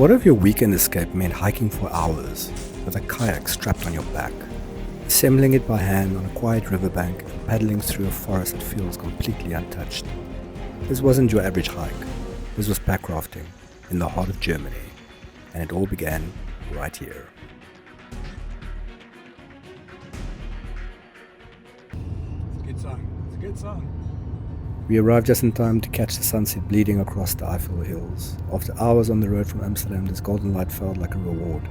What if your weekend escape meant hiking for hours with a kayak strapped on your back, assembling it by hand on a quiet riverbank and paddling through a forest that feels completely untouched? This wasn't your average hike. This was packrafting in the heart of Germany, and it all began right here. It's a good song. It's a good song. We arrived just in time to catch the sunset bleeding across the Eiffel Hills. After hours on the road from Amsterdam, this golden light felt like a reward.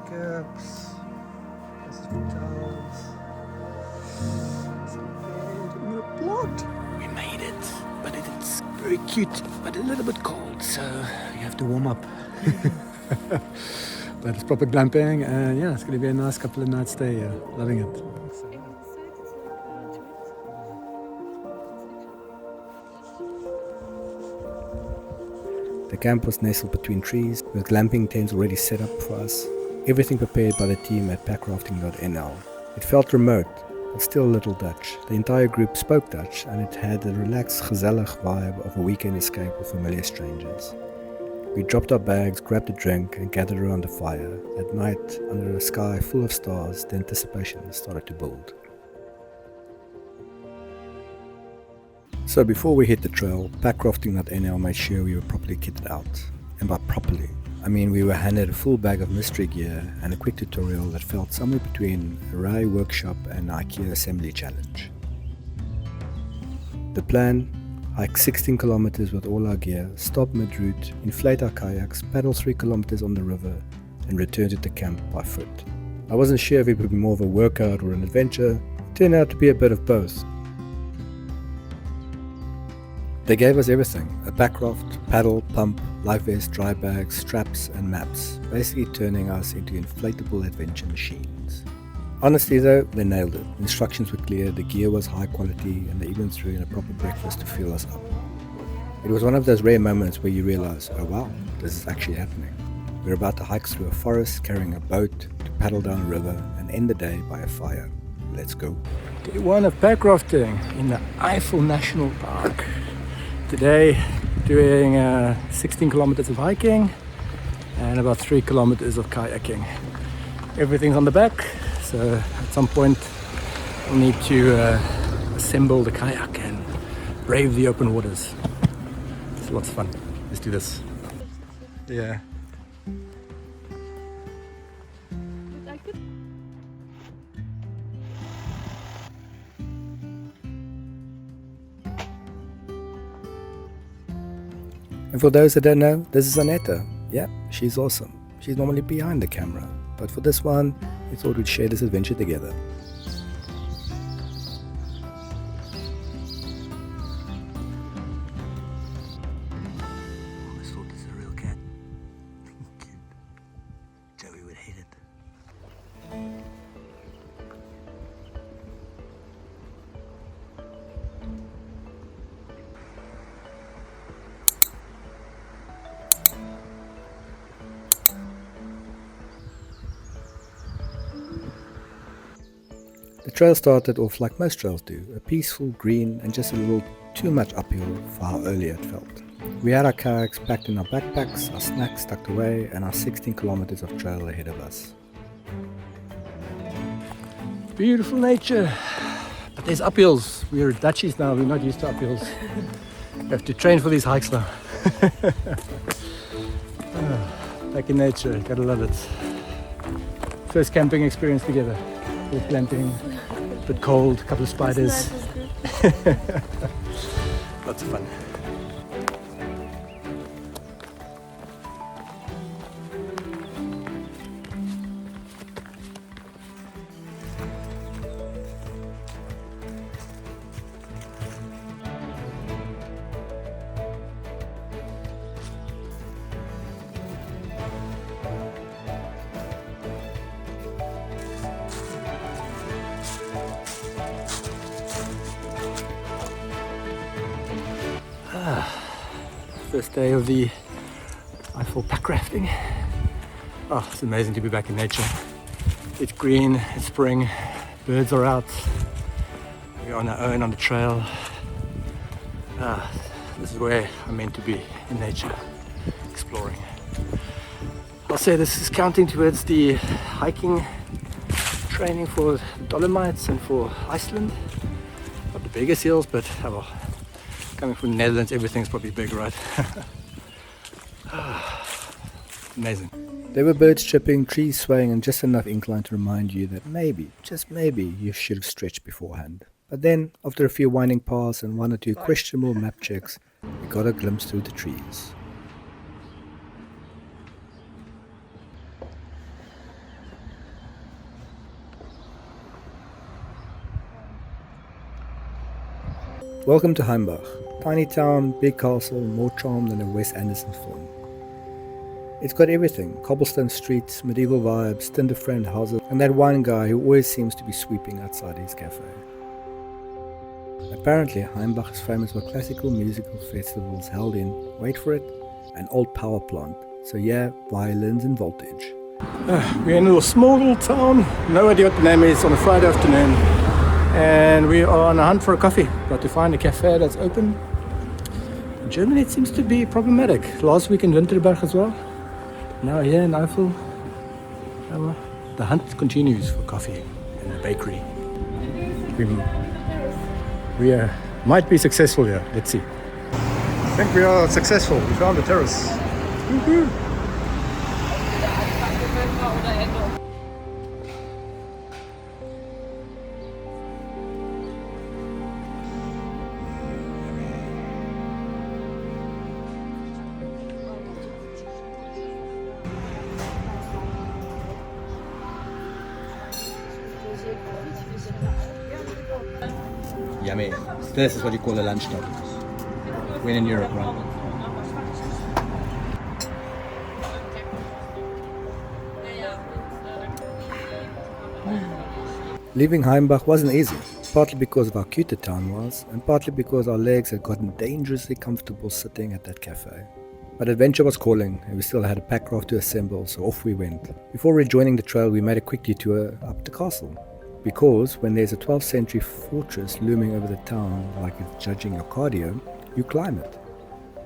Cups, towels, some bed, and a plot. We made it, but it's very cute, but a little bit cold, so you have to warm up. But it's proper glamping, and yeah, it's going to be a nice couple of nights stay here. Loving it. The camp was nestled between trees, with glamping tents already set up for us. Everything prepared by the team at packrafting.nl. It felt remote, but still a little Dutch. The entire group spoke Dutch, and it had the relaxed, gezellig vibe of a weekend escape with familiar strangers. We dropped our bags, grabbed a drink, and gathered around a fire. At night, under a sky full of stars, the anticipation started to build. So before we hit the trail, Packrafting.nl made sure we were properly kitted out. And by properly, I mean we were handed a full bag of mystery gear and a quick tutorial that felt somewhere between a Rai workshop and an IKEA assembly challenge. The plan: hike 16 kilometers with all our gear, stop mid-route, inflate our kayaks, paddle 3 kilometers on the river, and return to the camp by foot. I wasn't sure if it would be more of a workout or an adventure. It turned out to be a bit of both. They gave us everything: a packraft, paddle, pump, life vest, dry bags, straps and maps, basically turning us into inflatable adventure machines. Honestly though, they nailed it. Instructions were clear, the gear was high quality, and they even threw in a proper breakfast to fuel us up. It was one of those rare moments where you realize, oh wow, this is actually happening. We're about to hike through a forest, carrying a boat, to paddle down a river, and end the day by a fire. Let's go. Day one of packrafting in the Eiffel National Park. Today doing 16 kilometers of hiking and about 3 kilometers of kayaking. Everything's on the back, so at some point we'll need to assemble the kayak and brave the open waters. It's lots of fun. Let's do this. Yeah. And for those that don't know, this is Aneta. Yeah, she's awesome. She's normally behind the camera, but for this one, we thought we'd share this adventure together. Almost thought this is a real cat. Cute. Joey would hate it. The trail started off like most trails do, a peaceful green and just a little too much uphill for how early it felt. We had our kayaks packed in our backpacks, our snacks tucked away, and our 16 kilometers of trail ahead of us. Beautiful nature, but there's uphills. We're Dutchies now, we're not used to uphills. We have to train for these hikes now. Back in nature, gotta love it. First camping experience together. With glamping, a bit cold, a couple of spiders. Lots of fun. First day of the Eiffel packrafting. Oh, it's amazing to be back in nature. It's green, it's spring, birds are out. We're on our own on the trail. This is where I'm meant to be, in nature, exploring. I'll say this is counting towards the hiking training for Dolomites and for Iceland. Not the biggest hills, but oh well, coming from the Netherlands, everything's probably big, right? Amazing. There were birds chirping, trees swaying, and just enough incline to remind you that maybe, just maybe, you should have stretched beforehand. But then, after a few winding paths and one or two questionable map checks, we got a glimpse through the trees. Welcome to Heimbach. Tiny town, big castle, more charm than a Wes Anderson film. It's got everything: cobblestone streets, medieval vibes, tinder-framed houses, and that one guy who always seems to be sweeping outside his cafe. Apparently, Heimbach is famous for classical musical festivals held in, wait for it, an old power plant. So yeah, violins and voltage. We're in a small little town, no idea what the name is, on a Friday afternoon. And we are on a hunt for a coffee. Got to find a cafe that's open. In Germany it seems to be problematic. Last week in Winterberg as well. Now here in Eiffel, the hunt continues for coffee in a bakery. We might be successful here. Let's see. I think we are successful. We found the terrace. Woo-hoo. Yummy. This is what you call a lunchtime. When in Europe, right? Leaving Heimbach wasn't easy, partly because of how cute the town was, and partly because our legs had gotten dangerously comfortable sitting at that cafe. But adventure was calling, and we still had a packraft to assemble, so off we went. Before rejoining the trail, we made a quick detour up the castle. Because when there's a 12th century fortress looming over the town like it's judging your cardio, you climb it.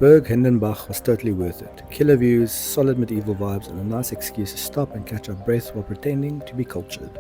Berg Hindenbach was totally worth it. Killer views, solid medieval vibes, and a nice excuse to stop and catch our breath while pretending to be cultured.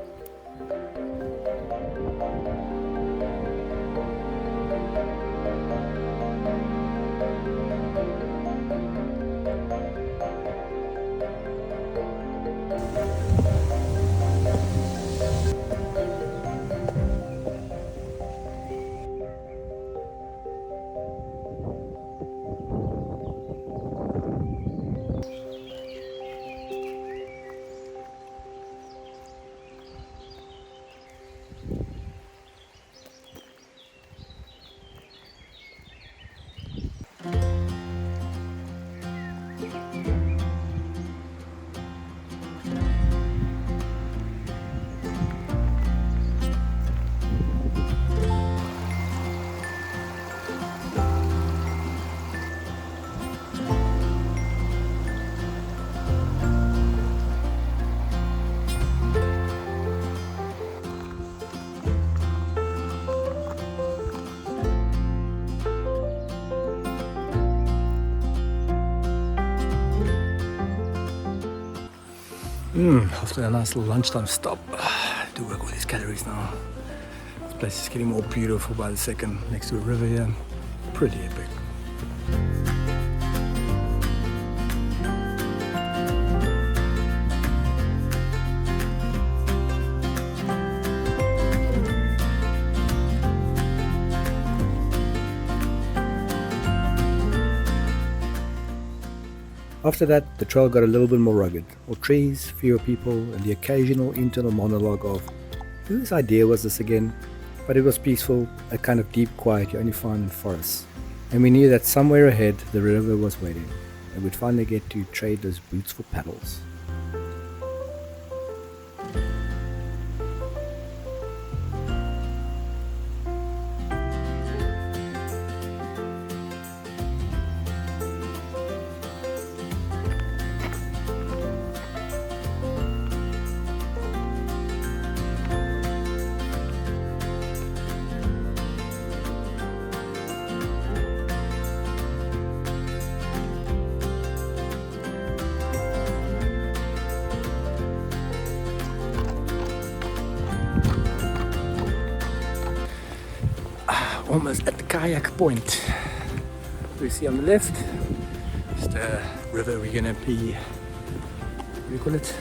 After a nice little lunchtime stop, do work all these calories now. This place is getting more beautiful by the second, next to a river here. Pretty epic. After that, the trail got a little bit more rugged. More trees, fewer people, and the occasional internal monologue of, whose idea was this again? But it was peaceful, a kind of deep quiet you only find in forests. And we knew that somewhere ahead the river was waiting, and we'd finally get to trade those boots for paddles. almost at the kayak point. We see on the left is the river we're gonna be, what do you call it?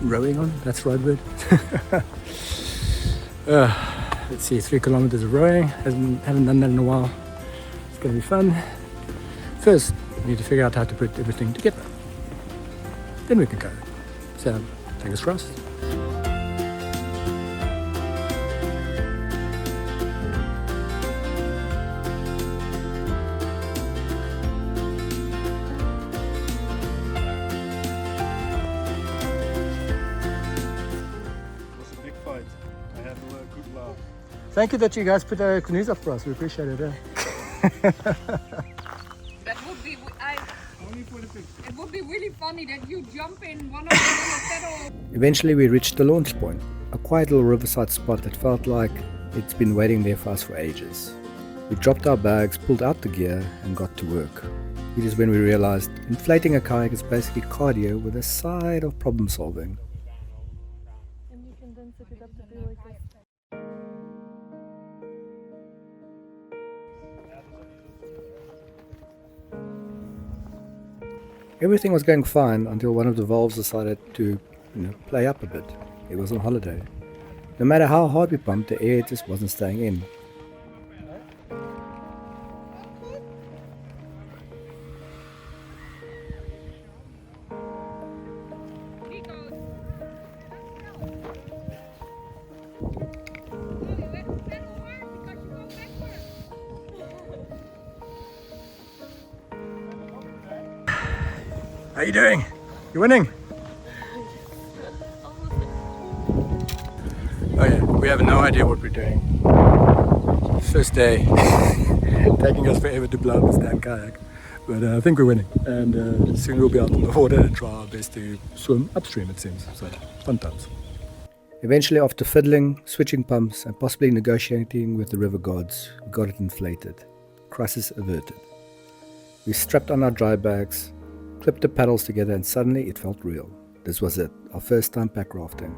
Rowing on, that's the right word. Let's see, 3 kilometers of rowing. Haven't done that in a while. It's gonna be fun. First, we need to figure out how to put everything together. Then we can go. So, fingers crossed. Thank you that you guys put the canoes up for us. We appreciate it. That would be, it would be really funny that you jump in one of the little pedals. Eventually we reached the launch point, a quiet little riverside spot that felt like it's been waiting there for us for ages. We dropped our bags, pulled out the gear and got to work. It is when we realized inflating a kayak is basically cardio with a side of problem solving. And you can then set it up to be like this. Everything was going fine until one of the valves decided to, play up a bit. It was on holiday. No matter how hard we pumped, the air just wasn't staying in. How you doing? You winning? Oh yeah, we have no idea what we're doing. First day, taking us forever to blow up this damn kayak. But I think we're winning, and soon we'll be out in the water and try our best to swim upstream, it seems. So, fun times. Eventually, after fiddling, switching pumps, and possibly negotiating with the river gods, we got it inflated. Crisis averted. We strapped on our dry bags, clipped the paddles together, and suddenly it felt real. This was it, our first time pack rafting.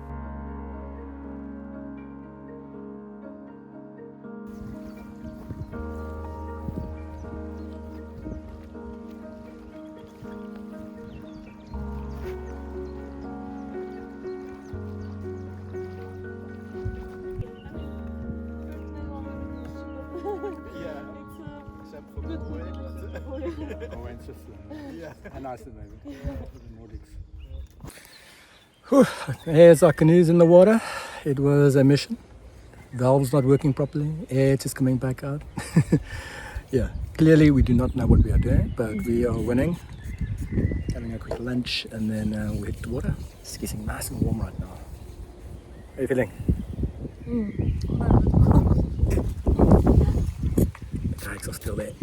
Here's our canoes in the water. It was a mission. Valves not working properly, air just coming back out. Yeah, clearly we do not know what we are doing, but we are winning. Having a quick lunch and then we'll hit the water. It's getting nice and warm right now. How are you feeling? The kayaks are still there.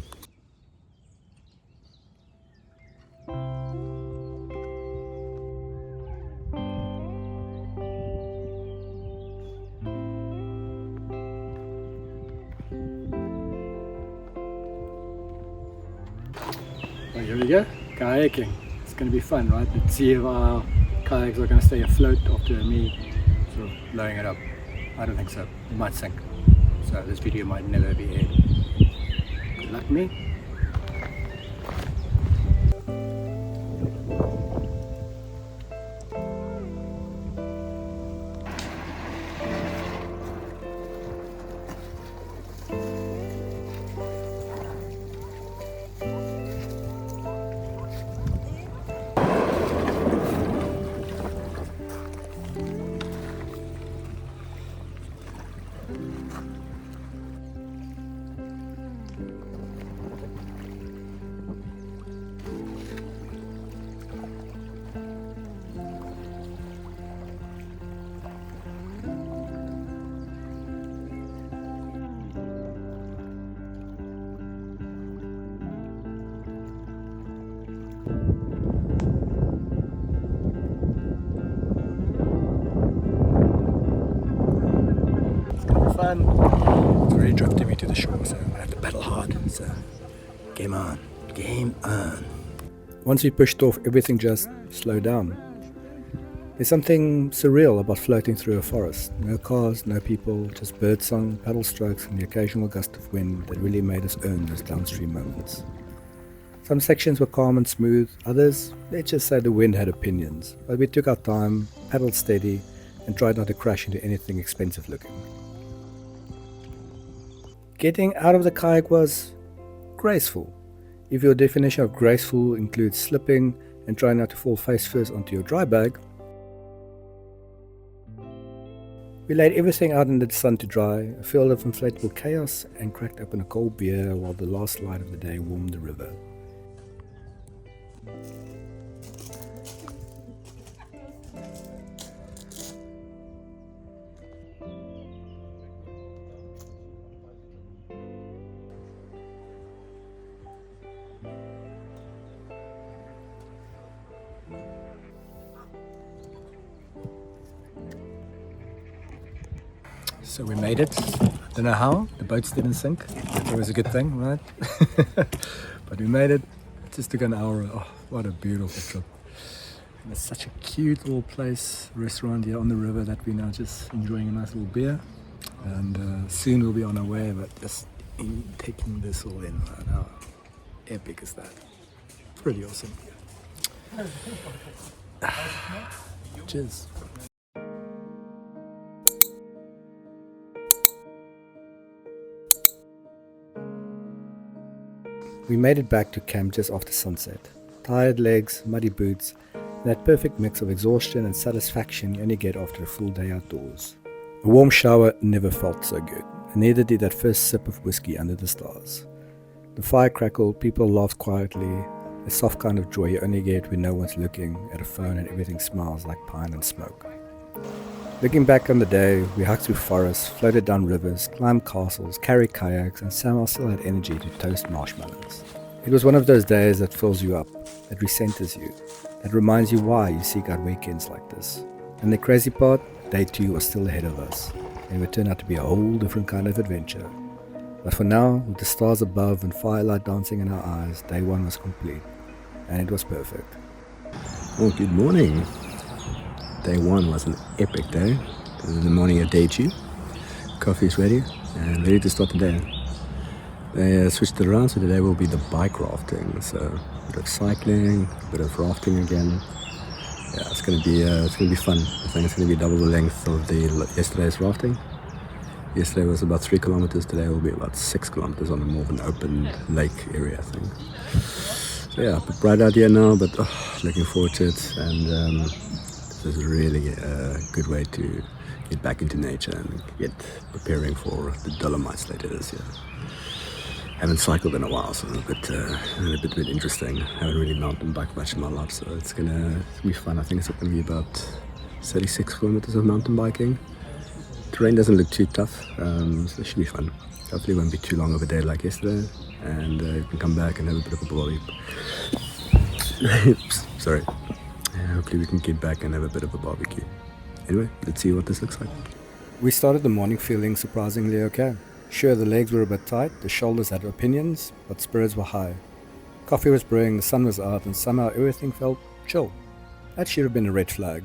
Well, here we go, kayaking. It's going to be fun, right? Let's see if our kayaks are going to stay afloat after me sort of blowing it up. I don't think so. It might sink. So this video might never be aired. Good luck me. Fun. It's already drifting me to the shore, so I have to paddle hard. So, game on, game on. Once we pushed off, everything just slowed down. There's something surreal about floating through a forest. No cars, no people, just birdsong, paddle strokes, and the occasional gust of wind that really made us earn those downstream moments. Some sections were calm and smooth, others, let's just say the wind had opinions, but we took our time, paddled steady, and tried not to crash into anything expensive looking. Getting out of the kayak was graceful. If your definition of graceful includes slipping and trying not to fall face first onto your dry bag, we laid everything out in the sun to dry, a field of inflatable chaos, and cracked open a cold beer while the last light of the day warmed the river. So we made it. Don't know how, the boats didn't sink. It was a good thing, right? But we made it. It just took an hour. Oh, what a beautiful trip. And it's such a cute little place, restaurant here on the river that we're now just enjoying a nice little beer. And soon we'll be on our way, but just taking this all in. How epic is that? Pretty awesome. Cheers. We made it back to camp just after sunset. Tired legs, muddy boots, and that perfect mix of exhaustion and satisfaction you only get after a full day outdoors. A warm shower never felt so good, and neither did that first sip of whiskey under the stars. The fire crackled, people laughed quietly, a soft kind of joy you only get when no one's looking at a phone and everything smells like pine and smoke. Looking back on the day, we hiked through forests, floated down rivers, climbed castles, carried kayaks, and somehow still had energy to toast marshmallows. It was one of those days that fills you up, that recenters you, that reminds you why you seek out weekends like this. And the crazy part, day 2 was still ahead of us, and it would turn out to be a whole different kind of adventure. But for now, with the stars above and firelight dancing in our eyes, day 1 was complete, and it was perfect. Well, good morning. Day 1 was an epic day. This is the morning of day 2. Coffee's ready and ready to start the day. They switched it around, so today will be the bike rafting. So a bit of cycling, a bit of rafting again. Yeah, it's gonna be fun. I think it's gonna be double the length of yesterday's rafting. Yesterday was about 3 kilometers. Today will be about 6 kilometers on a more of an open lake area, I think. So yeah, a bit bright out here now, but looking forward to it. And this is really a good way to get back into nature and get preparing for the Dolomites later this year. Haven't cycled in a while, so a bit interesting. Haven't really mountain biked much in my life, so it's gonna be fun. I think it's gonna be about 36 kilometers of mountain biking. Terrain doesn't look too tough, so it should be fun. Hopefully it won't be too long of a day like yesterday, and you can come back and have a bit of a barbecue. Sorry. Hopefully we can get back and have a bit of a barbecue. Anyway, let's see what this looks like. We started the morning feeling surprisingly okay. Sure, the legs were a bit tight, the shoulders had opinions, but spirits were high. Coffee was brewing, the sun was out, and somehow everything felt chill. That should have been a red flag.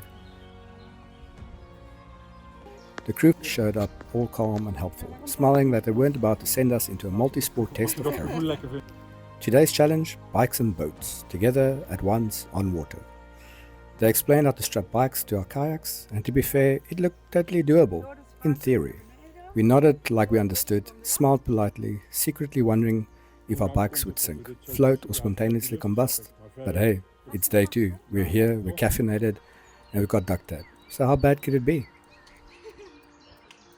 The crew showed up all calm and helpful, smiling that they weren't about to send us into a multi-sport test of character. Today's challenge, bikes and boats, together at once on water. They explained how to strap bikes to our kayaks, and to be fair, it looked totally doable, in theory. We nodded like we understood, smiled politely, secretly wondering if our bikes would sink, float or spontaneously combust. But hey, it's day 2, we're here, we're caffeinated, and we've got duct tape. So how bad could it be?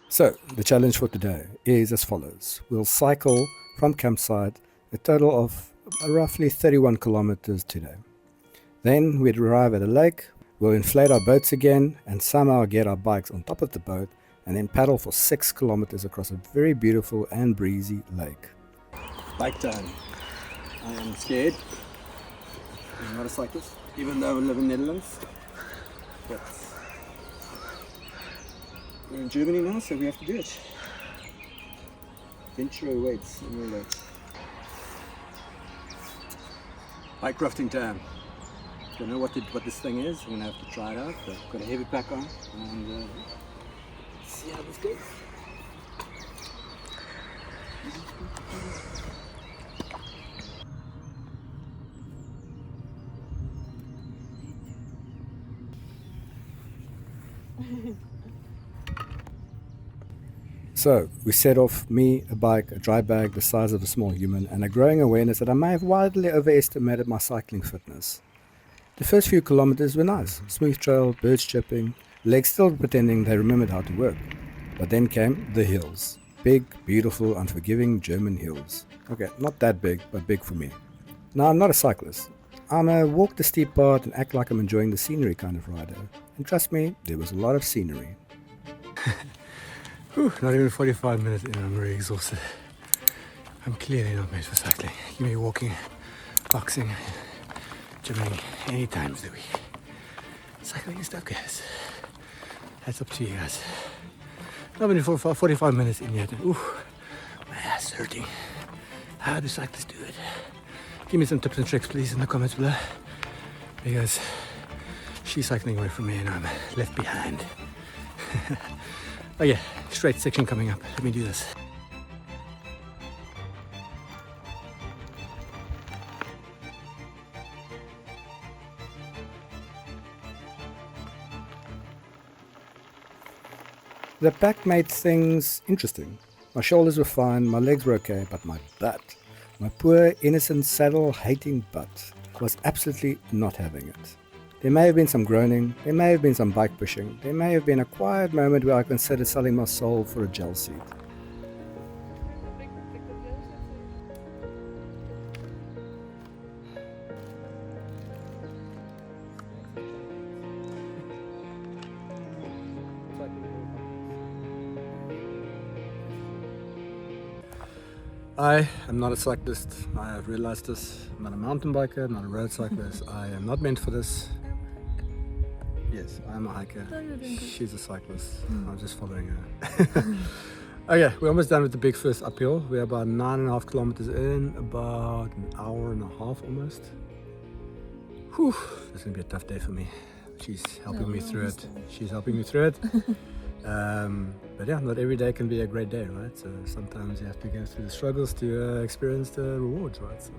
So, the challenge for today is as follows. We'll cycle from campsite a total of roughly 31 kilometers today. Then we'd arrive at a lake, we'll inflate our boats again and somehow get our bikes on top of the boat and then paddle for 6 kilometers across a very beautiful and breezy lake. Bike time. I am scared. I'm not a cyclist, even though I live in the Netherlands. But we're in Germany now, so we have to do it. Venture awaits in your lakes. Packrafting time. Don't know what this thing is. I'm gonna have to try it out. But I've got a heavy pack on, and see how this goes. So we set off, me, a bike, a dry bag the size of a small human, and a growing awareness that I may have wildly overestimated my cycling fitness. The first few kilometers were nice, smooth trail, birds chirping, legs still pretending they remembered how to work. But then came the hills. Big, beautiful, unforgiving German hills. Okay, not that big, but big for me. Now, I'm not a cyclist. I'm a walk the steep part and act like I'm enjoying the scenery kind of rider. And trust me, there was a lot of scenery. Whew, not even 45 minutes in, I'm very exhausted. I'm clearly not made for cycling. Give me walking, boxing, gymming any times of the week. Cycling is stuff, guys. That's up to you guys. Not been 45 minutes in yet. Ooh, my ass is hurting. How do cyclists do it? Give me some tips and tricks, please, in the comments below. Because she's cycling away from me and I'm left behind. Oh yeah, straight section coming up. Let me do this. The pack made things interesting. My shoulders were fine, my legs were okay, but my butt, my poor, innocent, saddle-hating butt, was absolutely not having it. There may have been some groaning, there may have been some bike pushing, there may have been a quiet moment where I considered selling my soul for a gel seat. I am not a cyclist. I have realized this. I'm not a mountain biker, I'm not a road cyclist. I am not meant for this. Yes, I am a hiker. She's a cyclist. I'm just following her. Okay, we're almost done with the big first uphill. We're about 9.5 kilometers in, about an hour and a half almost. Whew, this is gonna be a tough day for me. She's helping me through it. She's helping me through it. But yeah, not every day can be a great day, right? So sometimes you have to go through the struggles to experience the rewards, right? So,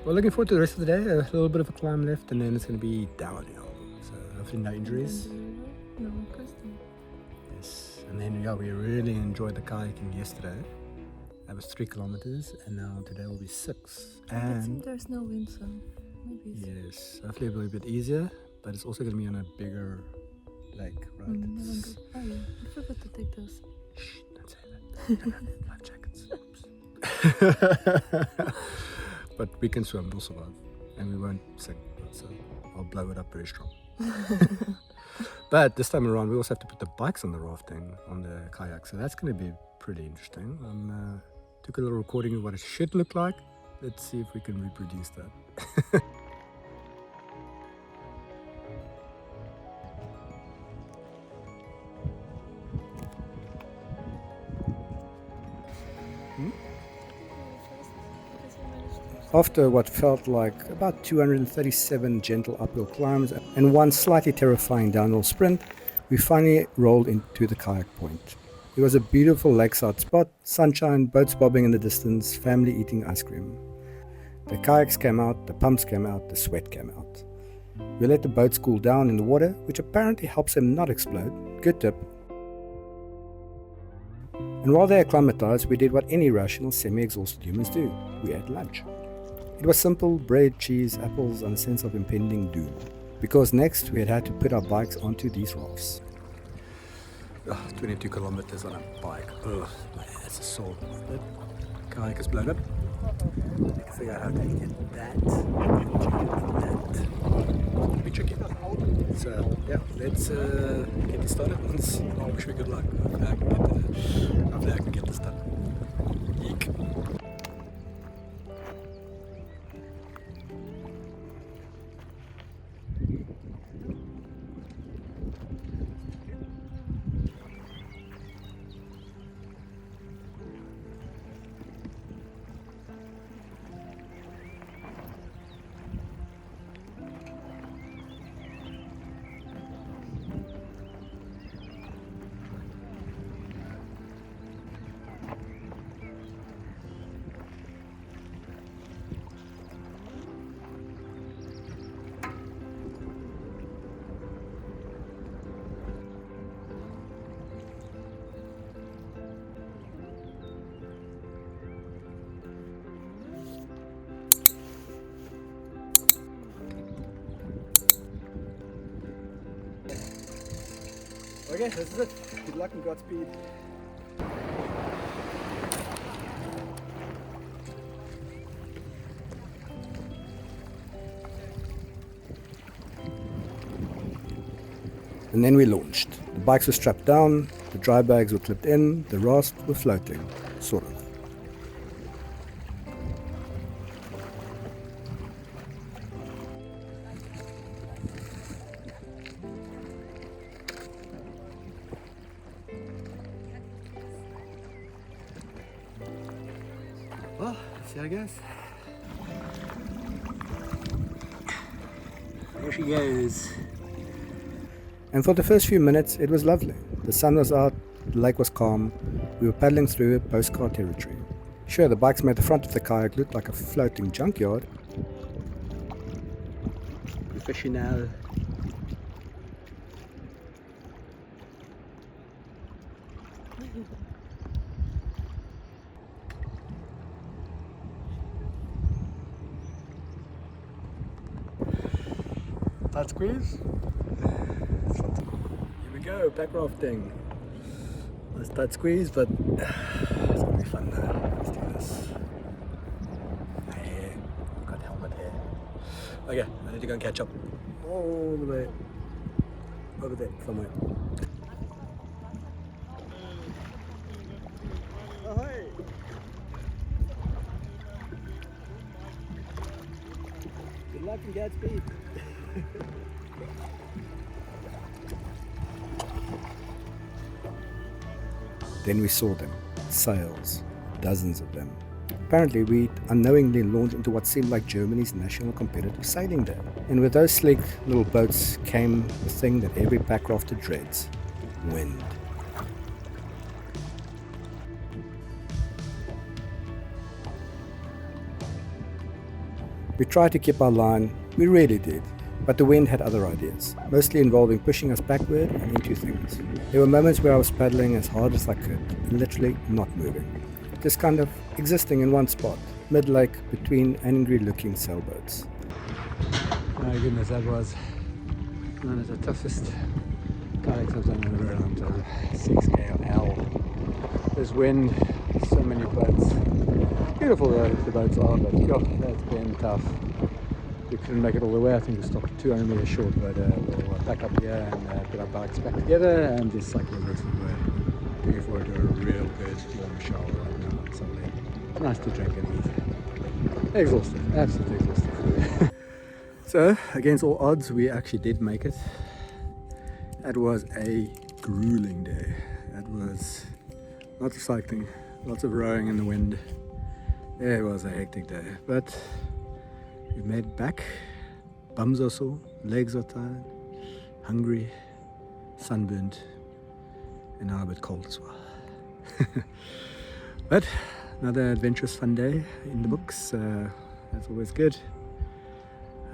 well, looking forward to the rest of the day. A little bit of a climb left, and then it's going to be downhill. So hopefully no injuries. No, of course not. Yes, and then yeah, we really enjoyed the kayaking yesterday. That was 3 kilometers, and now today will be 6. I And think there's no wind, so maybe it's yes, hopefully it'll be a bit easier, but it's also going to be on a bigger lake, right? It's, Oh yeah, I forgot to take those. shh, don't say that. Life jackets. But we can swim, we'll survive. And we won't sink, so I'll blow it up very strong. But this time around, we also have to put the bikes on the rafting, on the kayak, so that's going to be pretty interesting. Took a little recording of what it should look like. Let's see if we can reproduce that. After what felt like about 237 gentle uphill climbs and one slightly terrifying downhill sprint, we finally rolled into the kayak point. It was a beautiful lakeside spot, sunshine, boats bobbing in the distance, family eating ice cream. The kayaks came out, the pumps came out, the sweat came out. We let the boats cool down in the water, which apparently helps them not explode. Good tip. And while they acclimatized, we did what any rational, semi-exhausted humans do. We ate lunch. It was simple: bread, cheese, apples, and a sense of impending doom. Because next we had to put our bikes onto these rafts. 22 kilometers on a bike. Ugh, my ass is sore. But kayak is blown up. I can figure out how to get that. It'll be tricky. So yeah, let's get this started. I wish me good luck. Hopefully I can get this done. Eek. Okay, this is it. Good luck and Godspeed. And then we launched. The bikes were strapped down, the dry bags were clipped in, the rafts were floating, sort of. Well, see how it goes. There she goes. And for the first few minutes, it was lovely. The sun was out, the lake was calm, we were paddling through postcard territory. Sure, the bikes made the front of the kayak look like a floating junkyard. We're fishing now. Tight squeeze. Here we go, packrafting. Nice tight squeeze, but it's gonna be fun now. Let's do this. My hair, got helmet hair. Okay, I need to go and catch up all the way over there somewhere. Ahoy! Good luck and Godspeed. Then we saw them, sails, dozens of them. Apparently we unknowingly launched into what seemed like Germany's national competitive sailing day. And with those sleek little boats came the thing that every packrafter dreads, wind. We tried to keep our line, we really did. But the wind had other ideas, mostly involving pushing us backward and into things. There were moments where I was paddling as hard as I could, and literally not moving. Just kind of existing in one spot, mid-lake between angry-looking sailboats. My goodness, that was one of the toughest kayaks I've done in a very long time. 6K on L. There's wind, so many boats. Beautiful though, the boats are, but God, that's been tough. We couldn't make it all the way. I think we stopped 200 meters short, but we'll back up here and put our bikes back together and just cycle the rest of the way. Looking forward to a real good warm shower right now on Sunday. Nice to drink and eat. Exhausted, absolutely exhausted. So, against all odds, we actually did make it. That was a grueling day. That was lots of cycling, lots of rowing in the wind. It was a hectic day, but we made it back. Bums are sore, legs are tired, hungry, sunburned, and now a bit cold as well. But another adventurous fun day in the books. That's always good.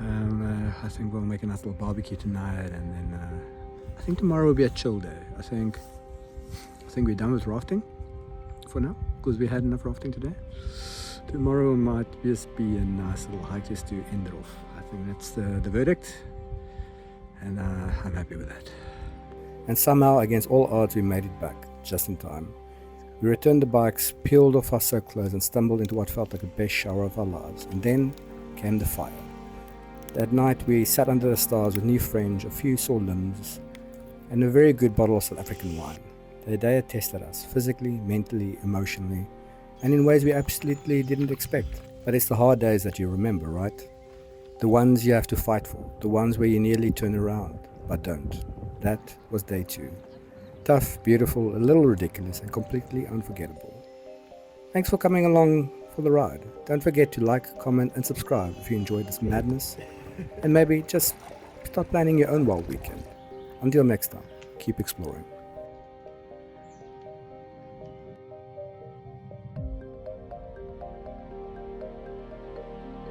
I think we'll make a nice little barbecue tonight, and then I think tomorrow will be a chill day. I think we're done with rafting for now, because we had enough rafting today. Tomorrow might just be a nice little hike just to end it off. I think that's the verdict, and I'm happy with that. And somehow, against all odds, we made it back just in time. We returned the bikes, peeled off our soaked clothes, and stumbled into what felt like the best shower of our lives. And then came the fire. That night, we sat under the stars with new fringe, a few sore limbs, and a very good bottle of South African wine. The day had tested us, physically, mentally, emotionally, and in ways we absolutely didn't expect. But it's the hard days that you remember, right? The ones you have to fight for, the ones where you nearly turn around, but don't. That was day 2. Tough, beautiful, a little ridiculous, and completely unforgettable. Thanks for coming along for the ride. Don't forget to like, comment, and subscribe if you enjoyed this madness. And maybe just start planning your own wild weekend. Until next time, keep exploring.